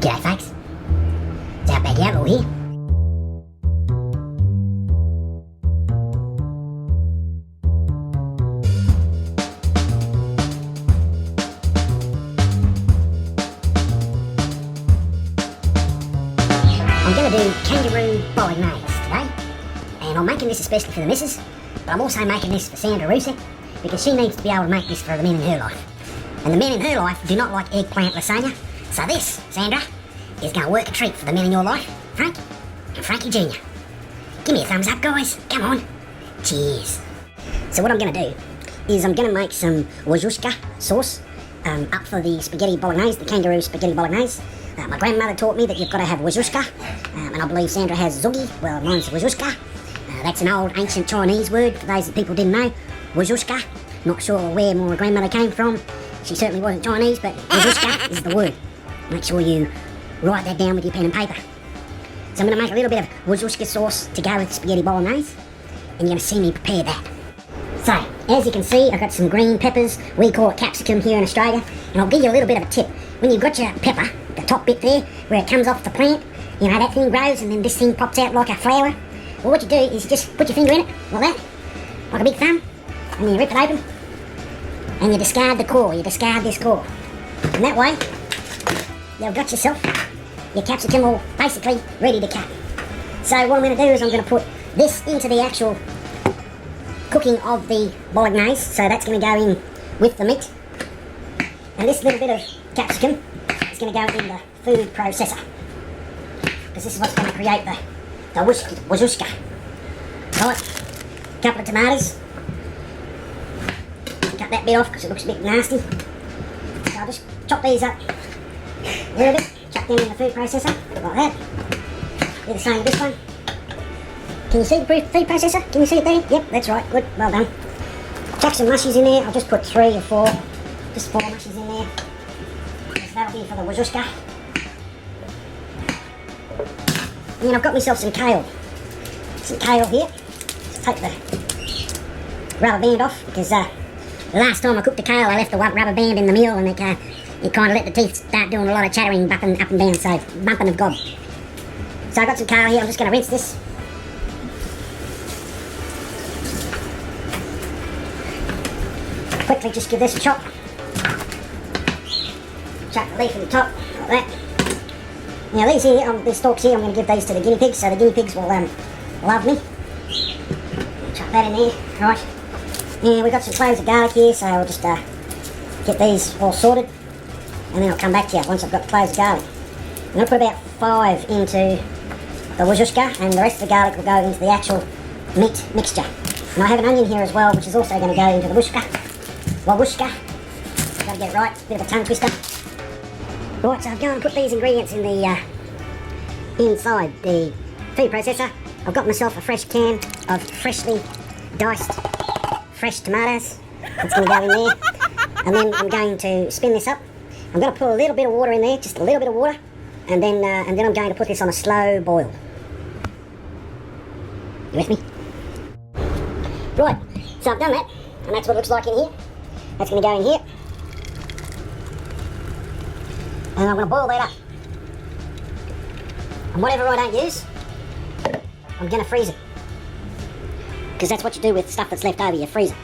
G'day folks, it's Outback Outlaw here. I'm going to do Kangaroo Bolognese today, and I'm making this especially for the missus, but I'm also making this for Sandra Rzucek, because she needs to be able to make this for the men in her life. And the men in her life do not like eggplant lasagna, so this, Sandra, is going to work a treat for the men in your life, Frank and Frankie Jr. Give me a thumbs up, guys. Come on. Cheers. So what I'm going to do is I'm going to make some Rzucek sauce up for the spaghetti bolognese, the Kangaroo Spaghetti Bolognese. My grandmother taught me that you've got to have Rzucek, and I believe Sandra has zugi. Well, mine's Rzucek. That's an old ancient Chinese word for those that people didn't know. Rzucek. Not sure where my grandmother came from. She certainly wasn't Chinese, but Rzucek is the word. Make sure you write that down with your pen and paper. So I'm going to make a little bit of Rzucek sauce to go with spaghetti bolognese, and you're going to see me prepare that. So, as you can see, I've got some green peppers. We call it capsicum here in Australia. And I'll give you a little bit of a tip. When you've got your pepper, the top bit there, where it comes off the plant, you know, that thing grows and then this thing pops out like a flower. Well, what you do is you just put your finger in it, like that, like a big thumb, and then you rip it open, and you discard the core, you discard this core. And that way, you've got yourself your capsicum all basically ready to cut. So what I'm going to do is I'm going to put this into the actual cooking of the bolognese, so that's going to go in with the meat. And this little bit of capsicum is going to go in the food processor, because this is what's going to create the Rzucek. Right, a couple of tomatoes. Cut that bit off because it looks a bit nasty. So I'll just chop these up a little bit, chuck them in the food processor, like that. Do the same with this one. Can you see the food processor? Can you see it there? Yep, that's right, good, well done. Chuck some mushies in there. I'll just put 3 or 4, just 4 mushies in there. So that'll be for the Rzucek. And then I've got myself some kale. Some kale here. Just take the rubber band off, because the last time I cooked the kale I left the rubber band in the meal, and it kind of let the teeth start doing a lot of chattering, bumping up and down, so bumping of gob. So I've got some kale here. I'm just going to rinse this. Quickly just give this a chop. Chuck the leaf in the top, like that. Now these here, these stalks here, I'm going to give these to the guinea pigs, so the guinea pigs will love me. Chuck that in there, right. And we've got some cloves of garlic here, so I'll just get these all sorted, and then I'll come back to you once I've got cloves of garlic. I'm going to put about 5 into the Rzucek, and the rest of the garlic will go into the actual meat mixture. And I have an onion here as well, which is also going to go into the Rzucek. Got to get it right, it's a bit of a tongue twister. Right, so I've gone and put these ingredients in the inside the food processor. I've got myself a fresh can of freshly diced fresh tomatoes. That's going to go in there. And then I'm going to spin this up. I'm going to put a little bit of water in there, just a little bit of water, and then I'm going to put this on a slow boil. You with me? Right, so I've done that, and that's what it looks like in here. That's going to go in here. And I'm going to boil that up. And whatever I don't use, I'm going to freeze it. Because that's what you do with stuff that's left over, you freeze it.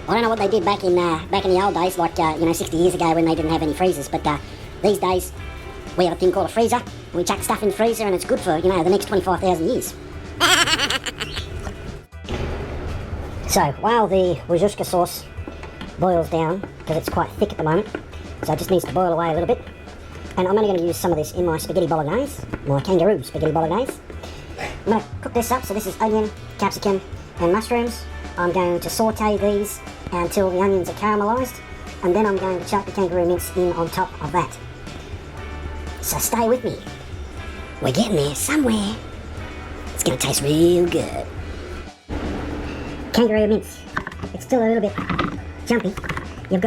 I don't know what they did back in the old days, like 60 years ago when they didn't have any freezers, but these days we have a thing called a freezer, and we chuck stuff in the freezer, and it's good for, the next 25,000 years. So, while the Rzucek sauce boils down, because it's quite thick at the moment, so it just needs to boil away a little bit. And I'm only going to use some of this in my spaghetti bolognese, my Kangaroo Spaghetti Bolognese. I'm going to cook this up, so this is onion, capsicum and mushrooms. I'm going to saute these until the onions are caramelised, and then I'm going to chuck the kangaroo mince in on top of that. So stay with me. We're getting there somewhere. It's going to taste real good. Kangaroo mince. It's still a little bit jumpy. You've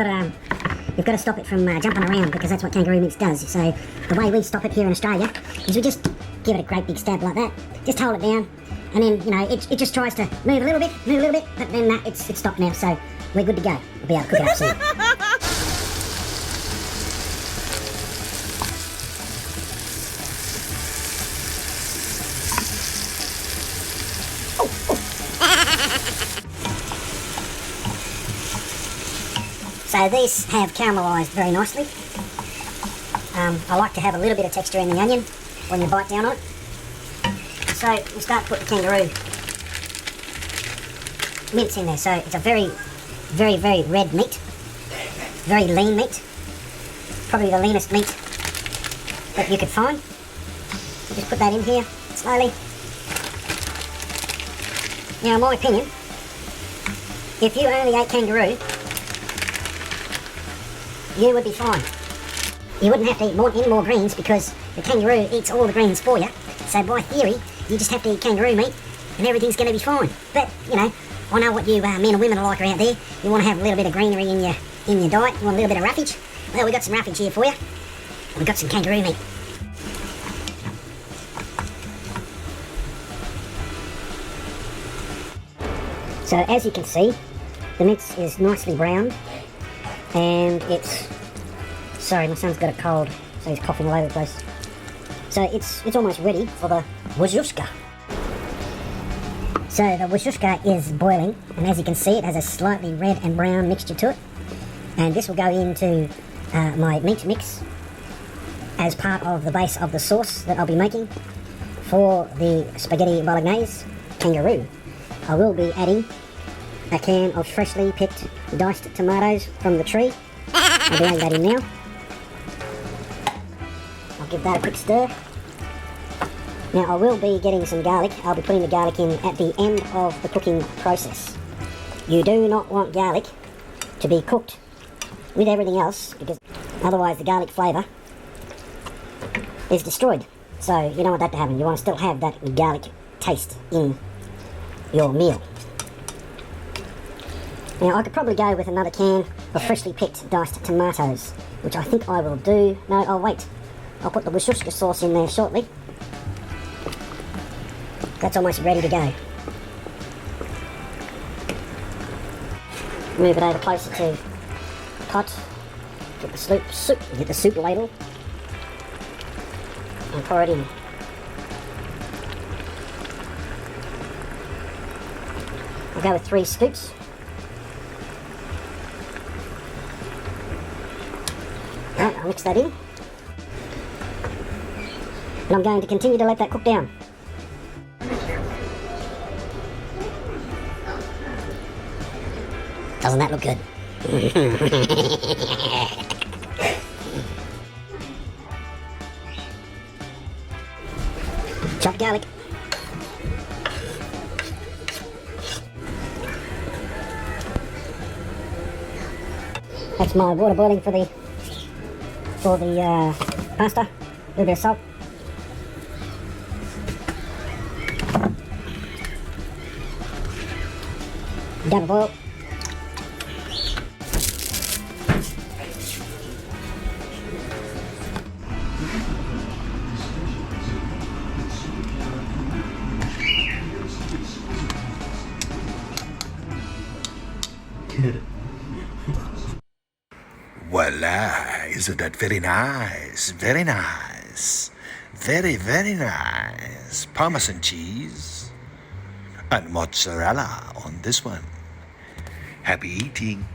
got to stop it from jumping around, because that's what kangaroo mince does. So the way we stop it here in Australia is we just give it a great big stab like that. Just hold it down, and then it just tries to move a little bit, but then it's stopped now. So we're good to go. We'll be able to cook it up soon. So these have caramelised very nicely. I like to have a little bit of texture in the onion when you bite down on it. So we'll start to put the kangaroo mince in there. So it's a very, very, very red meat. Very lean meat. Probably the leanest meat that you could find. So just put that in here slowly. Now, in my opinion, if you only ate kangaroo, you would be fine. You wouldn't have to eat any more greens because the kangaroo eats all the greens for you. So by theory, you just have to eat kangaroo meat and everything's going to be fine. But, you know, I know what you men and women are like around there. You want to have a little bit of greenery in your diet. You want a little bit of roughage. Well, we got some roughage here for you. We've got some kangaroo meat. So as you can see, the mince is nicely browned and it's... Sorry, my son's got a cold, so he's coughing all over the place. So it's almost ready for the Rzucek. So the Rzucek is boiling, and as you can see, it has a slightly red and brown mixture to it. And this will go into my meat mix as part of the base of the sauce that I'll be making for the spaghetti bolognese kangaroo. I will be adding a can of freshly picked diced tomatoes from the tree. I'll be adding that in now. I'll give that a quick stir. Now I will be getting some garlic. I'll be putting the garlic in at the end of the cooking process. You do not want garlic to be cooked with everything else because otherwise the garlic flavour is destroyed. So you don't want that to happen. You want to still have that garlic taste in your meal. Now I could probably go with another can of freshly picked diced tomatoes, which I think I will do. No, I'll wait. I'll put the Rzucek sauce in there shortly. That's almost ready to go. Move it over closer to the pot. Get the soup ladle and pour it in. I'll go with 3 scoops. Right, I'll mix that in. And I'm going to continue to let that cook down. Doesn't that look good? Chopped garlic. That's my water boiling for the pasta. A little bit of salt. Double boil. Voila, isn't that very nice? Very nice. Very, very nice. Parmesan cheese and mozzarella on this one. Happy eating.